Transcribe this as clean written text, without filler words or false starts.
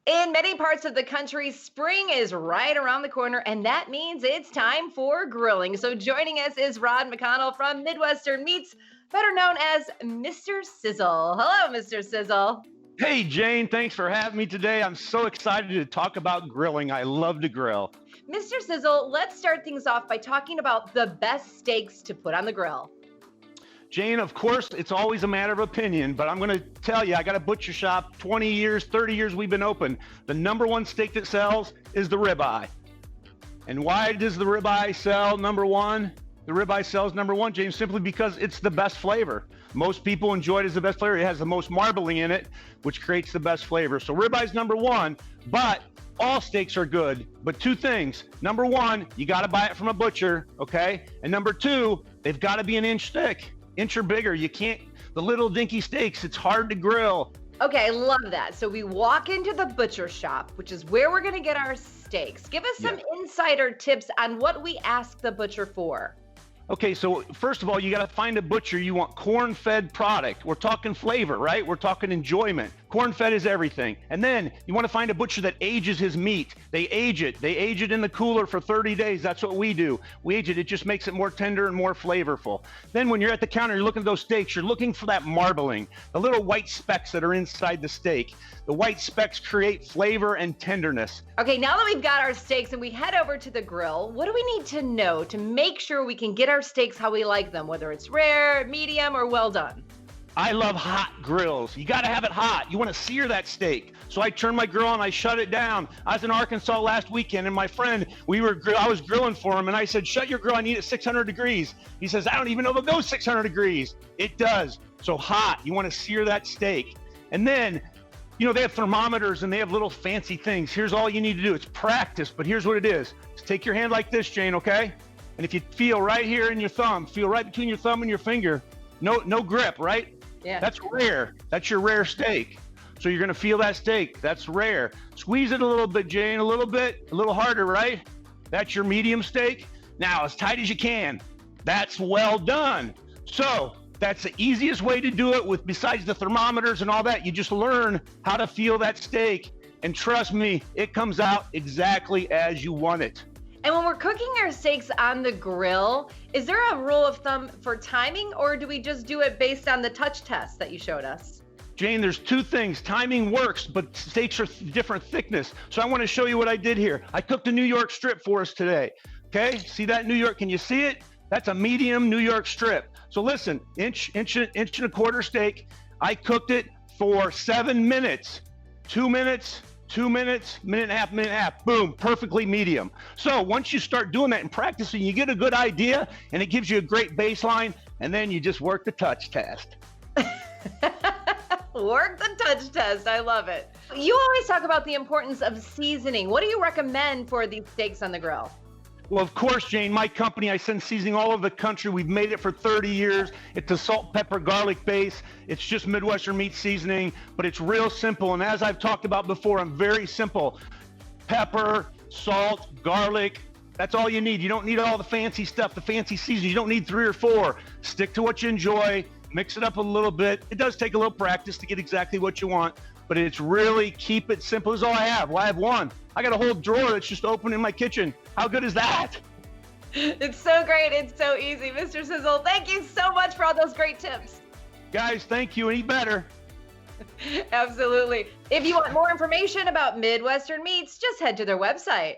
In many parts of the country, spring is right around the corner, and that means it's time for grilling. So, joining us is Rod McConnell from Midwestern Meats, better known as Mr. Sizzle. Hello, Mr. Sizzle. Hey, Jane, thanks for having me today. I'm so excited to talk about grilling. I love to grill. Mr. Sizzle, let's start things off by talking about the best steaks to put on the grill. Jane, of course, it's always a matter of opinion, but I'm going to tell you, I got a butcher shop, 20 years, 30 years we've been open. The number one steak that sells is the ribeye. And why does the ribeye sell number one? The ribeye sells number one, James, simply because it's the best flavor. Most people enjoy it as the best flavor. It has the most marbling in it, which creates the best flavor. So ribeye's number one, but all steaks are good. But two things. Number one, you got to buy it from a butcher, okay? And number two, they've got to be an inch thick, inch or bigger. You can't, the little dinky steaks, it's hard to grill. Okay, I love that. So, we walk into the butcher shop, which is where we're going to get our steaks. Give us some insider tips on what we ask the butcher for. Okay, so first of all, you got to find a butcher. You want corn-fed product. We're talking flavor, right? We're talking enjoyment. Corn-fed is everything. And then you want to find a butcher that ages his meat. They age it. They age it in the cooler for 30 days. That's what we do. We age it. It just makes it more tender and more flavorful. Then when you're at the counter, you're looking at those steaks. You're looking for that marbling, the little white specks that are inside the steak. The white specks create flavor and tenderness. Okay, now that we've got our steaks and we head over to the grill, what do we need to know to make sure we can get our steaks how we like them, whether it's rare, medium, or well done? I love hot grills. You got to have it hot. You want to sear that steak. So I turn my grill on, I shut it down. I was in Arkansas last weekend, and my friend, I was grilling for him, and I said, shut your grill, I need it 600 degrees. He says, I don't even know if it goes 600 degrees. It does. So hot, you want to sear that steak. And then, you know, they have thermometers and they have little fancy things. Here's all you need to do. It's practice, but here's what it is. Just take your hand like this, Jane, okay? And if you feel right here in your thumb, feel right between your thumb and your finger, no grip, right? Yeah. That's rare. That's your rare steak. So you're gonna feel that steak. That's rare. Squeeze it a little bit, Jane, a little bit, a little harder, right? That's your medium steak. Now, as tight as you can. That's well done. So that's the easiest way to do it besides the thermometers and all that. You just learn how to feel that steak. And trust me, it comes out exactly as you want it. And when we're cooking our steaks on the grill, is there a rule of thumb for timing, or do we just do it based on the touch test that you showed us? Jane, there's two things. Timing works, but steaks are different thickness. So I want to show you what I did here. I cooked a New York strip for us today. Okay, see that New York? Can you see it? That's a medium New York strip. So listen, inch and a quarter steak. I cooked it for 7 minutes. 2 minutes, 2 minutes, minute and a half, boom, perfectly medium. So once you start doing that and practicing, you get a good idea and it gives you a great baseline, and then you just work the touch test. Work the touch test. I love it. You always talk about the importance of seasoning. What do you recommend for these steaks on the grill? Well, of course, Jane, my company, I send seasoning all over the country. We've made it for 30 years. It's a salt, pepper, garlic base. It's just Midwestern Meat seasoning, but it's real simple. And as I've talked about before, I'm very simple. Pepper, salt, garlic, that's all you need. You don't need all the fancy stuff, the fancy seasonings. You don't need 3 or 4. Stick to what you enjoy. Mix it up a little bit. It does take a little practice to get exactly what you want, but it's really keep it simple is all I have. Well, I have one. I got a whole drawer that's just open in my kitchen. How good is that? It's so great. It's so easy. Mr. Sizzle, thank you so much for all those great tips. Guys, thank you. Eat better. Absolutely. If you want more information about Midwestern Meats, just head to their website.